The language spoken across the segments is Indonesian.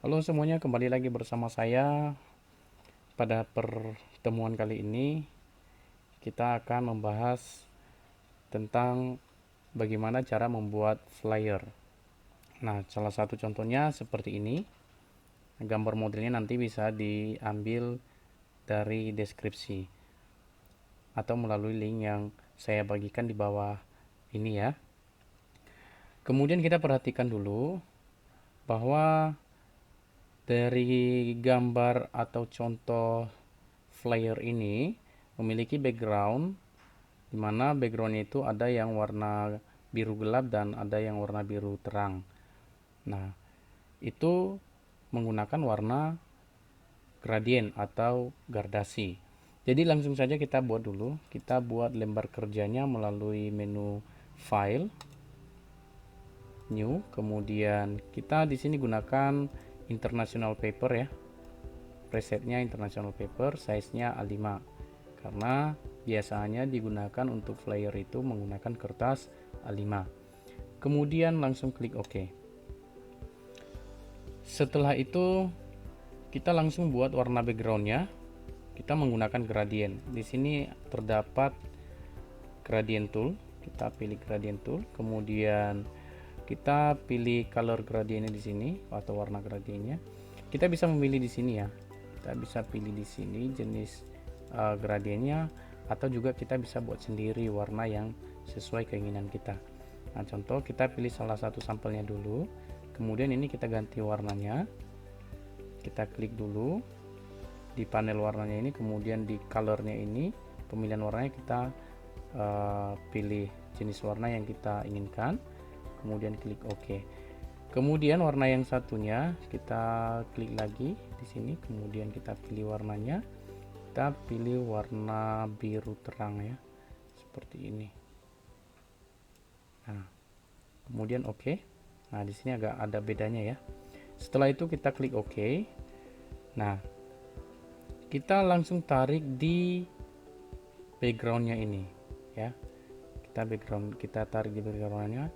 Halo semuanya, kembali lagi bersama saya. Pada pertemuan kali ini, kita akan membahas tentang bagaimana cara membuat flyer. Nah, salah satu contohnya seperti ini. Gambar modelnya nanti bisa diambil dari deskripsi atau melalui link yang saya bagikan di bawah ini ya. Kemudian kita perhatikan dulu bahwa dari gambar atau contoh flyer ini memiliki background, di mana backgroundnya itu ada yang warna biru gelap dan ada yang warna biru terang. Nah, itu menggunakan warna gradient atau gradasi. Jadi langsung saja kita buat dulu. Kita buat lembar kerjanya melalui menu File, New, kemudian kita di sini gunakan International Paper ya. Presetnya International Paper, size-nya A5. Karena biasanya digunakan untuk flyer itu menggunakan kertas A5. Kemudian langsung klik OK. Setelah itu kita langsung buat warna backgroundnya. Kita menggunakan gradient. Di sini terdapat gradient tool. Kita pilih gradient tool, kemudian kita pilih color gradientnya di sini atau warna gradientnya. Kita bisa memilih di sini ya. Kita bisa pilih di sini jenis gradientnya, atau juga kita bisa buat sendiri warna yang sesuai keinginan kita. Nah, contoh kita pilih salah satu sampelnya dulu, kemudian ini kita ganti warnanya. Kita klik dulu di panel warnanya ini, kemudian di colornya ini pemilihan warnanya kita pilih jenis warna yang kita inginkan, kemudian klik OK. Kemudian warna yang satunya kita klik lagi di sini, kemudian kita pilih warnanya. Kita pilih warna biru terang ya, seperti ini. Nah, kemudian OK. Nah, di sini agak ada bedanya ya. Setelah itu kita klik OK. Nah, kita langsung tarik di backgroundnya ini ya. Kita tarik di backgroundnya.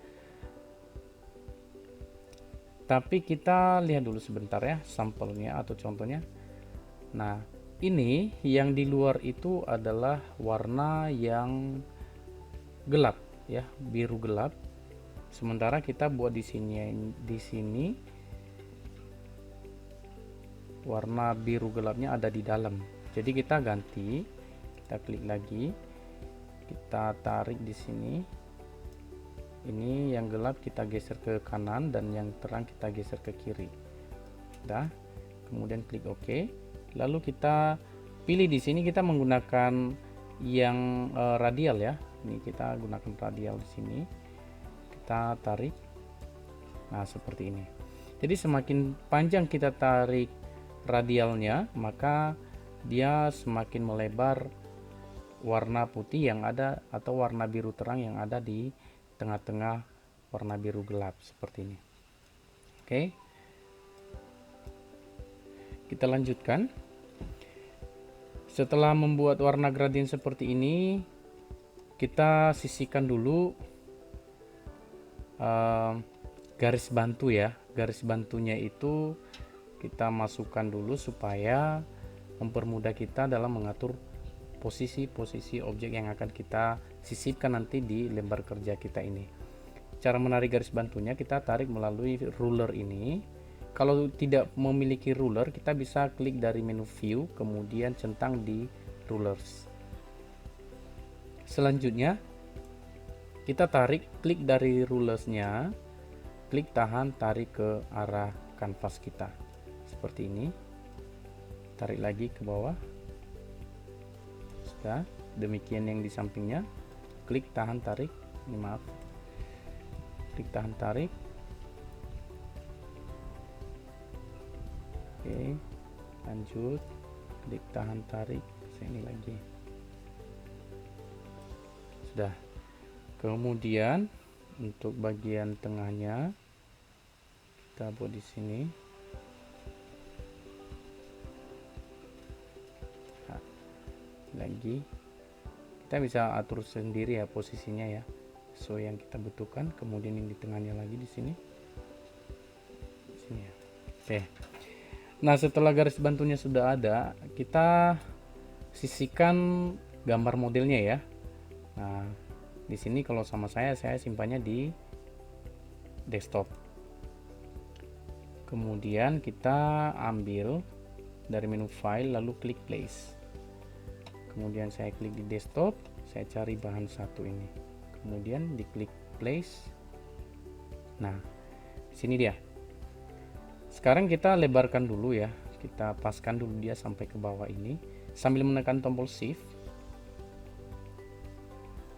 Tapi kita lihat dulu sebentar ya sampelnya atau contohnya. Nah, ini yang di luar itu adalah warna yang gelap ya, biru gelap. Sementara kita buat di sini warna biru gelapnya ada di dalam. Jadi kita ganti, kita klik lagi, kita tarik di sini. Ini yang gelap kita geser ke kanan dan yang terang kita geser ke kiri. Udah. Kemudian klik OK. Lalu kita pilih di sini, kita menggunakan yang radial ya. Ini kita gunakan radial di sini. Kita tarik. Nah, seperti ini. Jadi semakin panjang kita tarik radialnya, maka dia semakin melebar warna putih yang ada atau warna biru terang yang ada di tengah-tengah warna biru gelap seperti ini. Oke, kita lanjutkan. Setelah membuat warna gradient seperti ini, kita sisihkan dulu garis bantu ya. Garis bantunya itu kita masukkan dulu supaya mempermudah kita dalam mengatur posisi-posisi objek yang akan kita sisipkan nanti di lembar kerja kita ini. Cara menarik garis bantunya kita tarik melalui ruler ini. Kalau tidak memiliki ruler, kita bisa klik dari menu view, kemudian centang di rulers. Selanjutnya kita tarik, klik dari rulersnya, klik tahan, tarik ke arah kanvas kita seperti ini. Tarik lagi ke bawah. Demikian yang di sampingnya, klik tahan tarik, ini maaf, klik tahan tarik. Oke, lanjut, klik tahan tarik, sini lagi. Sudah. Kemudian untuk bagian tengahnya kita buat di sini. Lagi kita bisa atur sendiri ya posisinya ya, sesuai yang kita butuhkan. Kemudian yang di tengahnya lagi di sini ya. Oke, Nah, setelah garis bantunya sudah ada, kita sisihkan gambar modelnya ya. Nah, di sini kalau sama saya simpannya di desktop. Kemudian kita ambil dari menu file lalu klik place. Kemudian saya klik di desktop, saya cari bahan satu ini. Kemudian diklik place. Nah, sini dia. Sekarang kita lebarkan dulu ya. Kita paskan dulu dia sampai ke bawah ini sambil menekan tombol shift.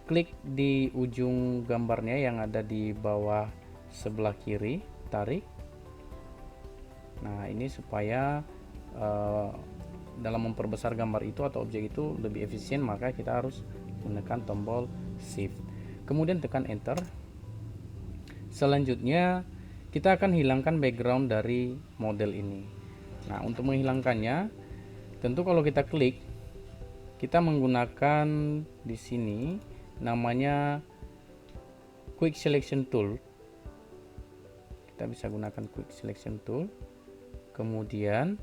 Klik di ujung gambarnya yang ada di bawah sebelah kiri, tarik. Nah, ini supaya dalam memperbesar gambar itu atau objek itu lebih efisien, maka kita harus menekan tombol shift. Kemudian tekan enter. Selanjutnya kita akan hilangkan background dari model ini. Nah, untuk menghilangkannya, tentu kalau kita klik, kita menggunakan di sini namanya Quick Selection Tool. Kita bisa gunakan Quick Selection Tool. Kemudian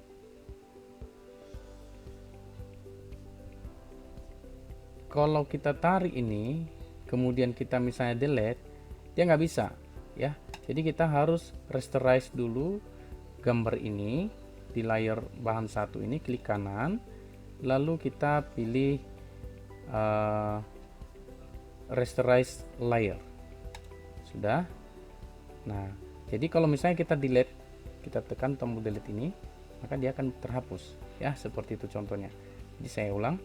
kalau kita tarik ini, kemudian kita misalnya delete, dia nggak bisa ya. Jadi kita harus rasterize dulu gambar ini di layer bahan satu ini, klik kanan, lalu kita pilih rasterize layer. Sudah. Nah, jadi kalau misalnya kita delete, kita tekan tombol delete ini, maka dia akan terhapus ya, seperti itu contohnya. Jadi saya ulang.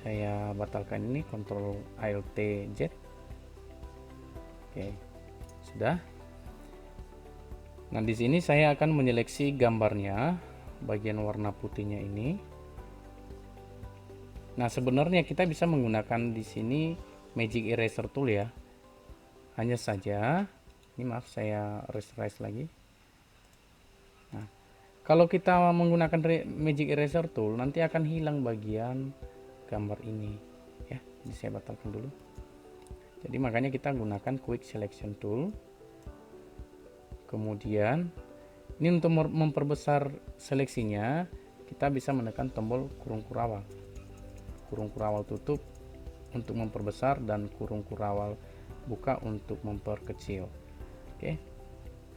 Saya batalkan ini, Ctrl Alt Z. Oke, sudah. Nah, di sini saya akan menyeleksi gambarnya, bagian warna putihnya ini. Nah, sebenarnya kita bisa menggunakan di sini Magic Eraser Tool ya. Hanya saja, ini maaf saya rasterize lagi. Nah, kalau kita menggunakan Magic Eraser Tool, nanti akan hilang bagian gambar ini ya. Jadi saya batalkan dulu. Jadi makanya kita gunakan Quick Selection Tool. Kemudian ini untuk memperbesar seleksinya, kita bisa menekan tombol kurung kurawal. Kurung kurawal tutup untuk memperbesar dan kurung kurawal buka untuk memperkecil. Oke.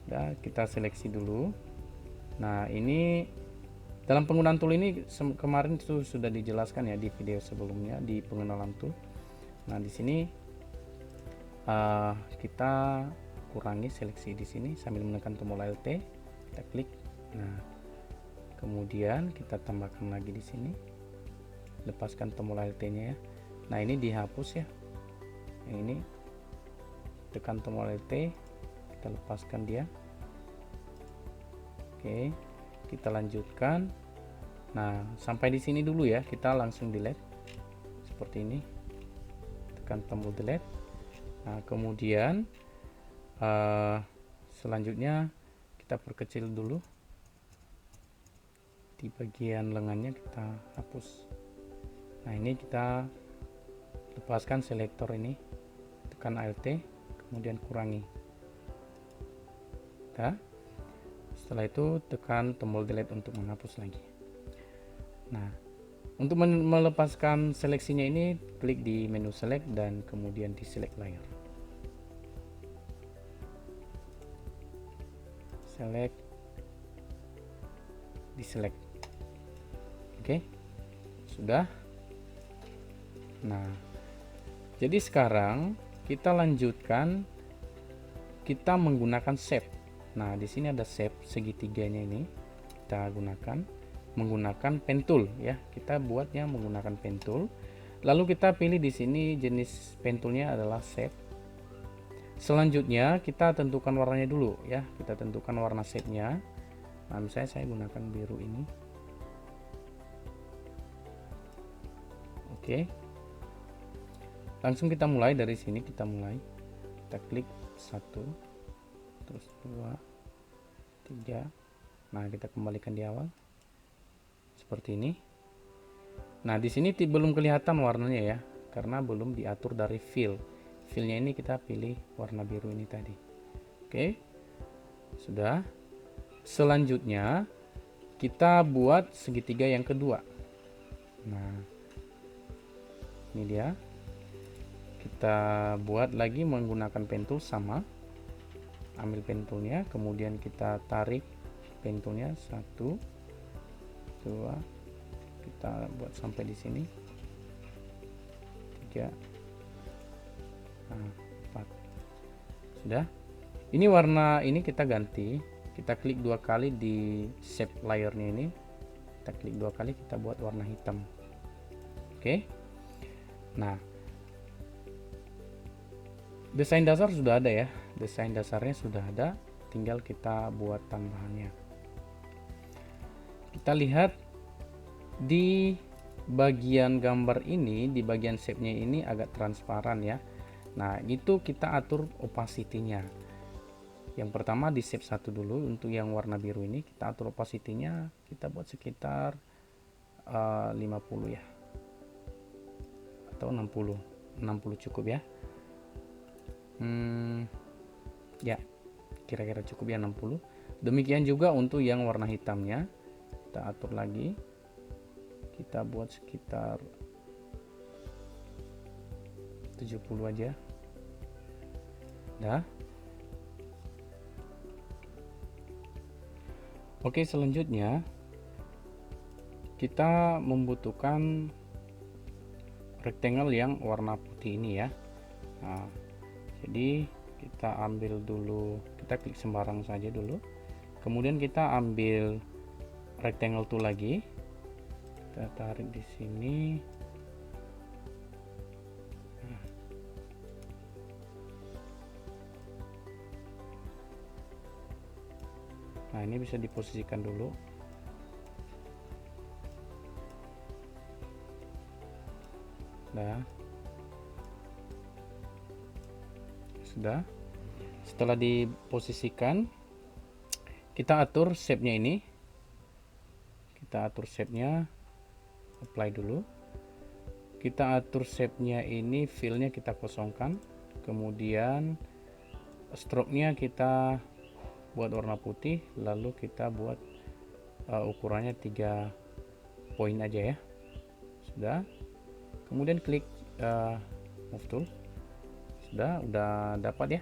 Nah, kita seleksi dulu. Nah, ini dalam penggunaan tool ini kemarin itu sudah dijelaskan ya di video sebelumnya di pengenalan tool. Nah, di sini kita kurangi seleksi di sini sambil menekan tombol Alt, kita klik. Nah, kemudian kita tambahkan lagi di sini. Lepaskan tombol Alt-nya ya. Nah, ini dihapus ya. Ini tekan tombol Alt, kita lepaskan dia. Oke. Kita lanjutkan. Nah, sampai di sini dulu ya, kita langsung delete seperti ini, tekan tombol delete. Nah, kemudian selanjutnya kita perkecil dulu di bagian lengannya, kita hapus. Nah, ini kita lepaskan selektor ini, tekan Alt, kemudian kurangi. Nah, setelah itu tekan tombol delete untuk menghapus lagi. Nah, untuk melepaskan seleksinya ini, klik di menu select dan kemudian di select layer. Select, di select. Oke, sudah. Nah, jadi sekarang kita lanjutkan, kita menggunakan shape. Nah, di sini ada shape segitiganya ini, kita gunakan menggunakan pen tool ya. Kita buatnya menggunakan pen tool. Lalu kita pilih di sini jenis pen toolnya adalah shape. Selanjutnya kita tentukan warnanya dulu ya. Kita tentukan warna shape-nya. Nah, misalnya saya gunakan biru ini. Oke. Langsung kita mulai dari sini, kita mulai. Kita klik 1, terus 2, 3. Nah, kita kembalikan di awal. Seperti ini. Nah, di sini belum kelihatan warnanya ya, karena belum diatur dari fill. Fillnya ini kita pilih warna biru ini tadi. Oke. Sudah. Selanjutnya kita buat segitiga yang kedua. Nah, ini dia. Kita buat lagi menggunakan pen tool sama. Ambil pen toolnya, kemudian kita tarik pen toolnya 1, 2, kita buat sampai di sini, 3, 4. Sudah. Ini warna ini kita ganti. Kita klik 2 kali di shape layernya ini. Kita klik 2 kali, kita buat warna hitam. Oke. Nah, desain dasar sudah ada ya. Desain dasarnya sudah ada, tinggal kita buat tambahannya. Kita lihat di bagian gambar ini, di bagian shape-nya ini agak transparan ya. Nah, itu kita atur opacity-nya. Yang pertama di shape 1 dulu. Untuk yang warna biru ini kita atur opacity-nya, kita buat sekitar 50 ya, atau 60 cukup ya. Ya, kira-kira cukup ya 60. Demikian juga untuk yang warna hitamnya, kita atur lagi, kita buat sekitar 70 aja. Dah. Oke, selanjutnya kita membutuhkan rectangle yang warna putih ini ya. Nah, jadi kita ambil dulu, kita klik sembarang saja dulu, kemudian kita ambil rectangle tool lagi, kita tarik di sini. Nah, ini bisa diposisikan dulu. Nah, sudah. Setelah diposisikan, kita atur shape-nya ini. Kita atur shape-nya, apply dulu. Kita atur shape-nya ini, fill-nya kita kosongkan. Kemudian stroke-nya kita buat warna putih, lalu kita buat ukurannya 3 poin aja ya. Sudah. Kemudian klik move tool. Sudah dapat ya,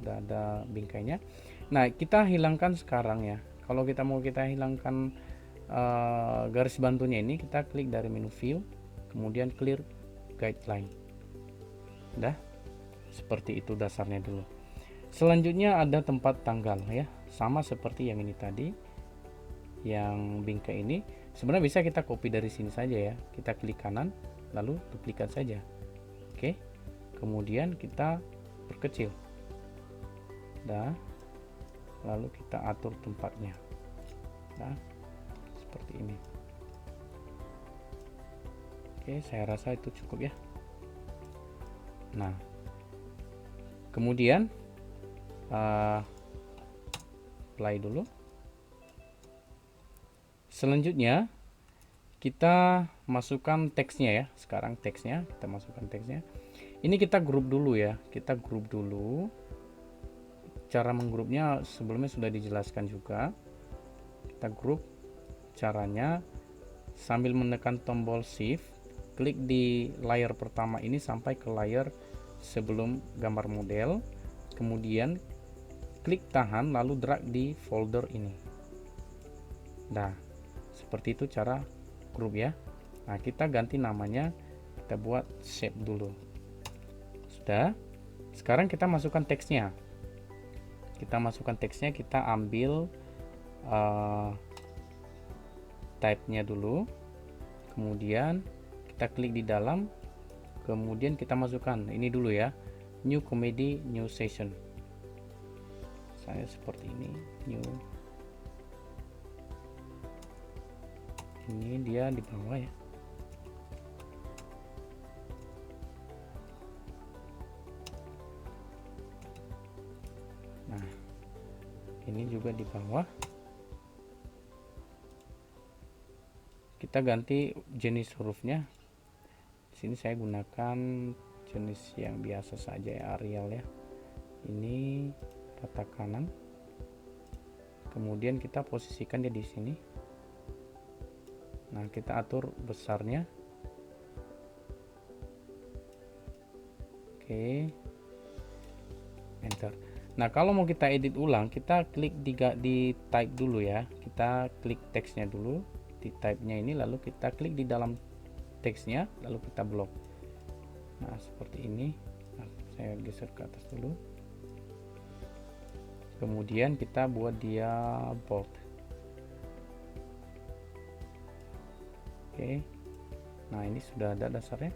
udah ada bingkainya. Nah, kita hilangkan sekarang ya. Kalau kita mau hilangkan garis bantunya ini, kita klik dari menu view, kemudian clear guideline. Udah, seperti itu dasarnya dulu. Selanjutnya ada tempat tanggal ya, sama seperti yang ini tadi, yang bingkai ini. Sebenarnya bisa kita copy dari sini saja ya. Kita klik kanan, lalu duplikat saja. Oke. Kemudian kita perkecil. Dah. Lalu kita atur tempatnya. Dah. Seperti ini. Oke, saya rasa itu cukup ya. Nah, kemudian play dulu. Selanjutnya kita masukkan teksnya ya. Sekarang teksnya, kita masukkan teksnya. Ini kita grup dulu ya. Kita grup dulu. Cara menggrupnya sebelumnya sudah dijelaskan juga. Kita grup. Caranya sambil menekan tombol shift, klik di layer pertama ini sampai ke layer sebelum gambar model. Kemudian klik tahan lalu drag di folder ini. Nah, seperti itu cara grup ya. Nah, kita ganti namanya, kita buat shape dulu. Sudah. Sekarang kita masukkan teksnya. Kita masukkan teksnya, kita ambil type-nya dulu. Kemudian kita klik di dalam. Kemudian kita masukkan ini dulu ya. New comedy, new session. Saya seperti ini, new. Ini dia di bawah ya. Nah, ini juga di bawah. Kita ganti jenis hurufnya. Di sini saya gunakan jenis yang biasa saja ya, Arial ya. Ini rata kanan. kemudian kita posisikan dia di sini. Nah, kita atur besarnya. Oke, enter. Nah, kalau mau kita edit ulang, kita klik di type dulu ya. Kita klik teksnya dulu di type-nya ini, lalu kita klik di dalam teksnya, lalu kita blok. Nah, seperti ini. Nah, saya geser ke atas dulu. Kemudian kita buat dia bold. Oke. Nah, ini sudah ada dasarnya.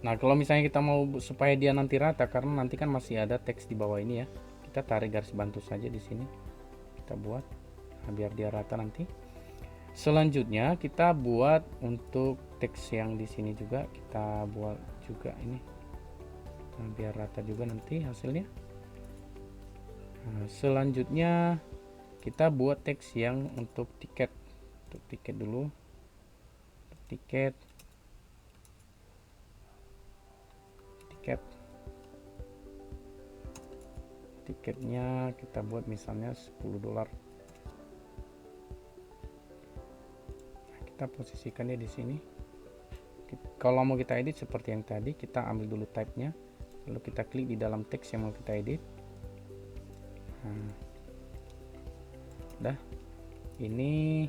Nah, kalau misalnya kita mau supaya dia nanti rata, karena nanti kan masih ada teks di bawah ini ya, kita tarik garis bantu saja di sini, kita buat, nah, biar dia rata nanti. Selanjutnya kita buat untuk teks yang di sini juga, kita buat juga ini, nah, biar rata juga nanti hasilnya. Nah, selanjutnya kita buat teks yang untuk tiket, dulu, tiket. Tiketnya kita buat misalnya $10. Nah, kita posisikannya di sini. Kalau mau kita edit seperti yang tadi, kita ambil dulu type-nya, lalu kita klik di dalam teks yang mau kita edit. Nah, udah, ini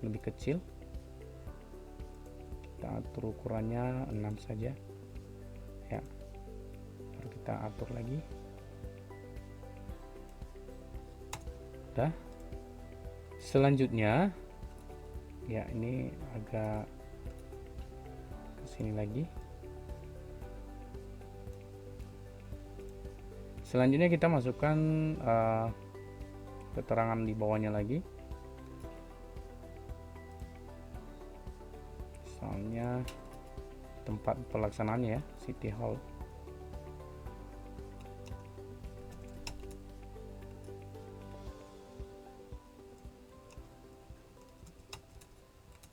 lebih kecil, kita atur ukurannya 6 saja ya, baru kita atur lagi. Udah, selanjutnya ya, ini agak kesini lagi. Selanjutnya kita masukkan keterangan di bawahnya lagi, misalnya tempat pelaksanaannya ya, City Hall.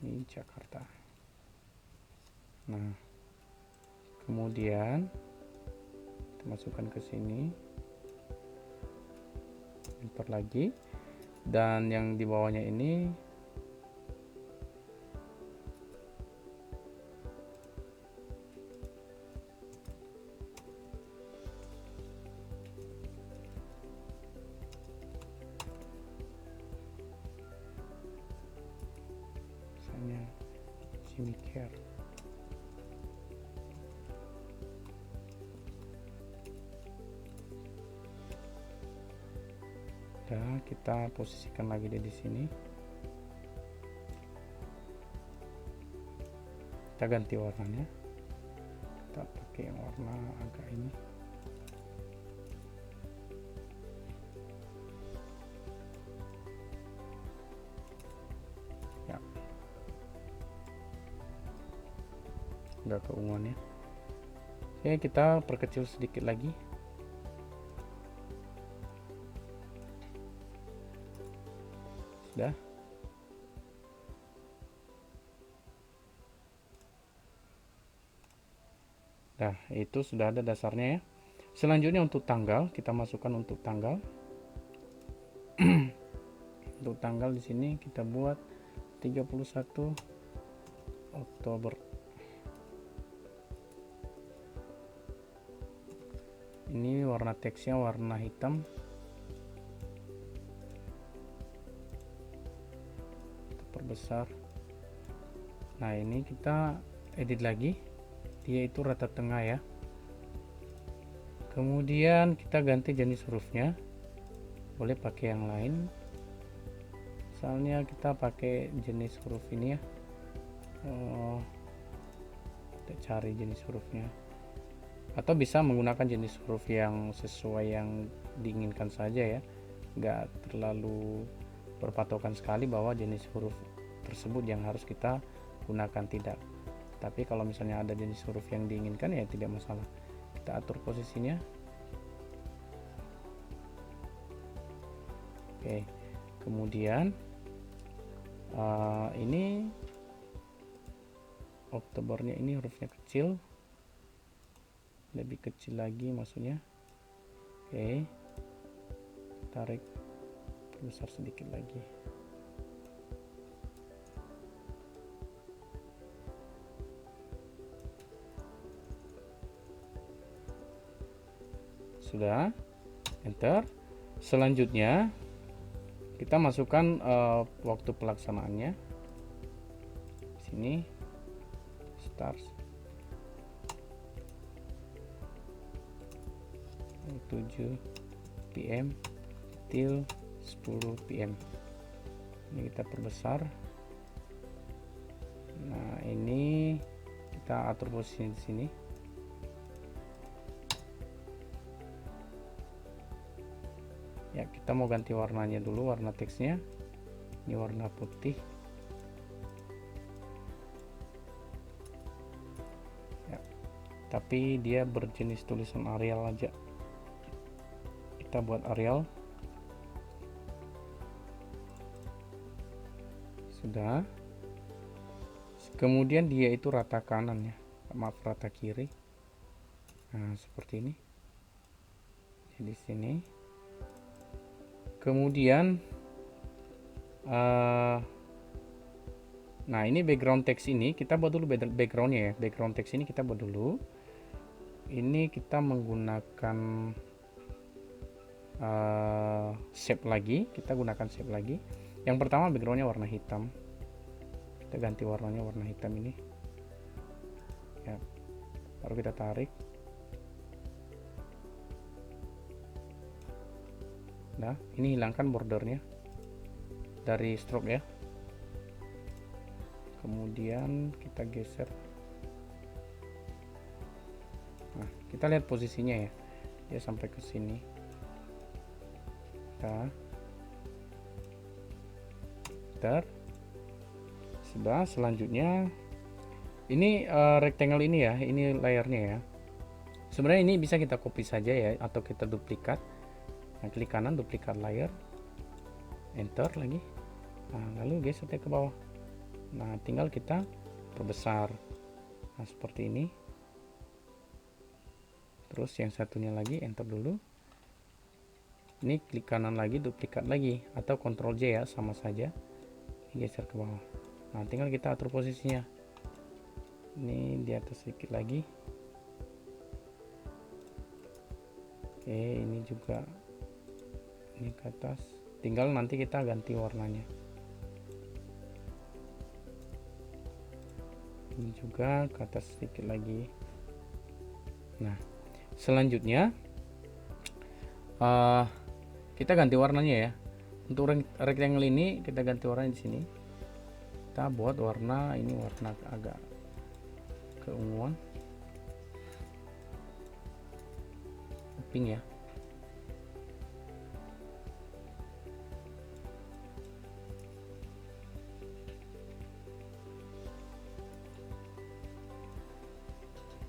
Ini Jakarta. Nah, kemudian kita masukkan ke sini, enter lagi, dan yang di bawahnya ini misalnya Jimmy Care. Udah, kita posisikan lagi dia di sini. Kita ganti warnanya, kita pakai warna agak ini. Ya, udah keunguan ya. Oke, kita perkecil sedikit lagi. Sudah. Nah, itu sudah ada dasarnya ya. Selanjutnya untuk tanggal, kita masukkan untuk tanggal. Untuk tanggal di sini kita buat 31 Oktober. Ini warna teksnya warna hitam. Kita perbesar. Nah, ini kita edit lagi, dia itu rata tengah ya. Kemudian kita ganti jenis hurufnya, boleh pakai yang lain, misalnya kita pakai jenis huruf ini ya. Kita cari jenis hurufnya, atau bisa menggunakan jenis huruf yang sesuai yang diinginkan saja ya, nggak terlalu berpatokan sekali bahwa jenis huruf tersebut yang harus kita gunakan, tidak. Tapi kalau misalnya ada jenis huruf yang diinginkan ya tidak masalah, kita atur posisinya. Oke, kemudian ini Oktobernya ini hurufnya kecil, lebih kecil lagi maksudnya. Oke, tarik besar sedikit lagi. Sudah, enter. Selanjutnya kita masukkan waktu pelaksanaannya. Sini start 7 PM till 10 PM. Ini kita perbesar. Nah, ini kita atur posisi di sini. Ya, kita mau ganti warnanya dulu, warna teksnya. Ini warna putih. Ya, tapi dia berjenis tulisan Arial aja. Kita buat Arial. Sudah. Kemudian dia itu rata kanan ya, maaf rata kiri. Nah, seperti ini. Jadi sini. Kemudian nah, ini background teks ini kita buat dulu backgroundnya ya. Background teks ini kita buat dulu. Ini kita menggunakan shape lagi. Kita gunakan shape lagi. Yang pertama backgroundnya warna hitam. Kita ganti warnanya warna hitam ini. Ya. Baru kita tarik. Nah, ini hilangkan bordernya dari stroke ya. Kemudian kita geser. Nah, kita lihat posisinya ya. Dia sampai ke sini. Kita sudah. Selanjutnya ini rectangle ini ya, ini layarnya ya. Sebenarnya ini bisa kita copy saja ya, atau kita duplikat. Nah, klik kanan duplikat layer, enter lagi. Nah, lalu geser ke bawah. Nah, tinggal kita perbesar. Nah, seperti ini. Terus yang satunya lagi, enter dulu. Ini klik kanan lagi, duplikat lagi, atau Ctrl J ya, sama saja. Geser ke bawah. Nah, tinggal kita atur posisinya. Ini di atas sedikit lagi. Oke, ini juga. Ini ke atas, tinggal nanti kita ganti warnanya. Ini juga ke atas sedikit lagi. Nah, selanjutnya kita ganti warnanya ya. Untuk rectangle ini kita ganti warna di sini. Kita buat warna ini, warna agak keunguan, pink ya.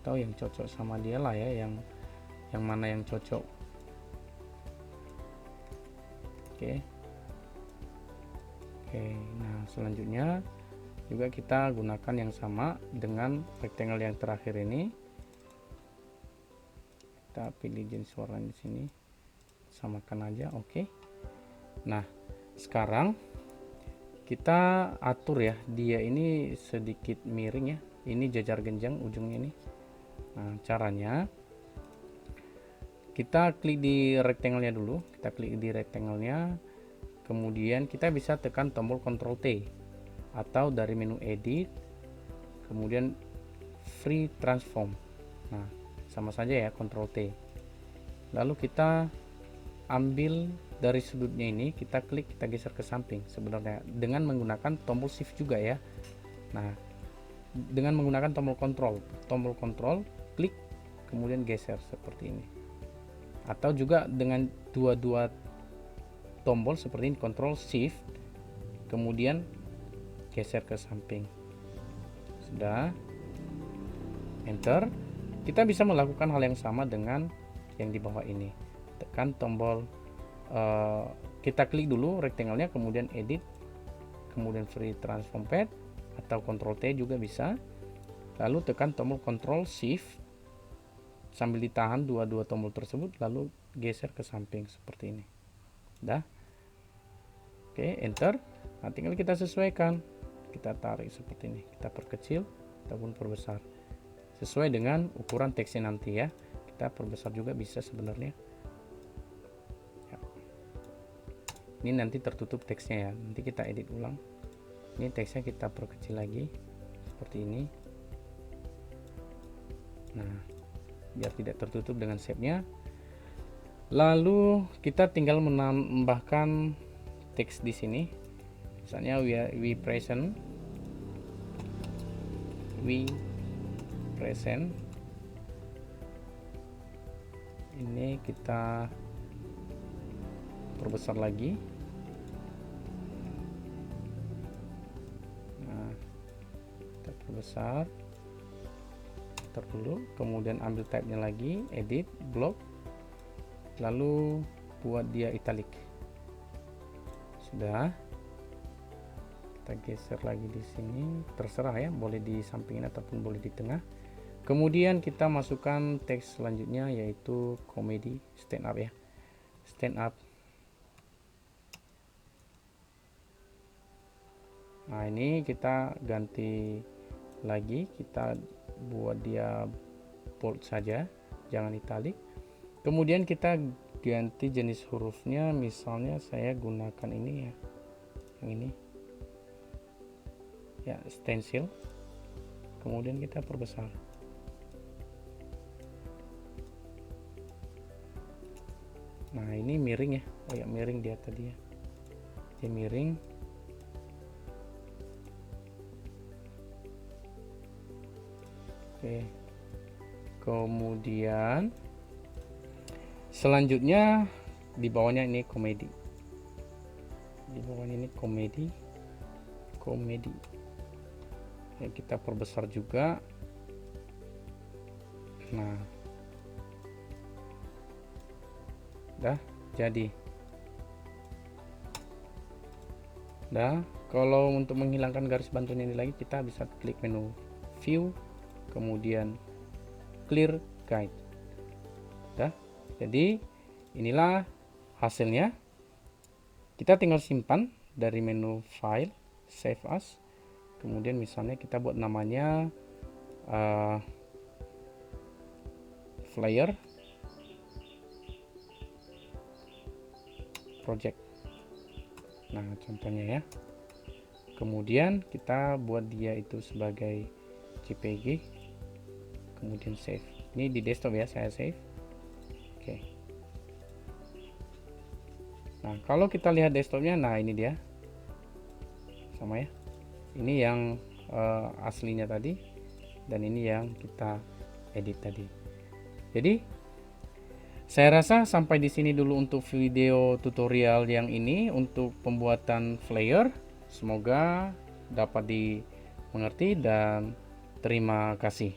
Tahu yang cocok sama dia lah ya, yang mana yang cocok. Oke. Nah, selanjutnya juga kita gunakan yang sama dengan rectangle yang terakhir ini. Kita pilih jenis warna di sini, samakan aja. Oke. Nah, sekarang kita atur ya, dia ini sedikit miring ya. Ini jajar genjang ujungnya ini. Nah, caranya kita klik di rectangle-nya dulu. Kita klik di rectangle-nya. Kemudian kita bisa tekan tombol Ctrl T, atau dari menu edit, kemudian free transform. Nah, sama saja ya, Ctrl T. Lalu kita ambil dari sudutnya ini, kita klik, kita geser ke samping sebenarnya dengan menggunakan tombol shift juga ya. Nah, dengan menggunakan tombol kontrol, klik kemudian geser seperti ini. Atau juga dengan dua tombol seperti ini, Ctrl Shift kemudian geser ke samping. Sudah, enter. Kita bisa melakukan hal yang sama dengan yang di bawah ini. Tekan tombol kita klik dulu rectangle-nya, kemudian edit, kemudian free transform pad atau Ctrl T juga bisa. Lalu tekan tombol Ctrl Shift sambil ditahan dua tombol tersebut, lalu geser ke samping seperti ini. Dah. Oke, enter. Nah, tinggal kita sesuaikan. Kita tarik seperti ini, kita perkecil ataupun perbesar sesuai dengan ukuran teksnya nanti ya. Kita perbesar juga bisa sebenarnya ya. Ini nanti tertutup teksnya ya, nanti kita edit ulang. Ini teksnya kita perkecil lagi seperti ini. Nah, biar tidak tertutup dengan shape-nya. Lalu kita tinggal menambahkan teks di sini. Misalnya we present ini kita perbesar lagi. Nah, kita perbesar dulu, kemudian ambil type-nya lagi, edit block, lalu buat dia italic. Sudah, kita geser lagi di sini, terserah ya, boleh di sampingin ataupun boleh di tengah. Kemudian kita masukkan teks selanjutnya yaitu komedi stand up ya, stand up. Nah, ini kita ganti lagi, kita buat dia bold saja, jangan italic. Kemudian kita ganti jenis hurufnya, misalnya saya gunakan ini ya, yang ini ya, stencil. Kemudian kita perbesar. Nah, ini miring ya, oh ya, miring dia tadi ya, dia miring. Oke, kemudian selanjutnya di bawahnya ini komedi, di bawahnya ini komedi ya, kita perbesar juga. Nah, dah jadi. Dah, kalau untuk menghilangkan garis bantuan ini lagi, kita bisa klik menu view, kemudian clear guide. Dah, jadi inilah hasilnya. Kita tinggal simpan dari menu file, save as. Kemudian misalnya kita buat namanya flyer project. Nah, contohnya ya. Kemudian kita buat dia itu sebagai JPG, kemudian save. Ini di desktop ya, saya save. Oke. Nah, kalau kita lihat desktopnya, nah ini dia, sama ya. Ini yang aslinya tadi, dan ini yang kita edit tadi. Jadi saya rasa sampai di sini dulu untuk video tutorial yang ini untuk pembuatan flyer. Semoga dapat dimengerti dan terima kasih.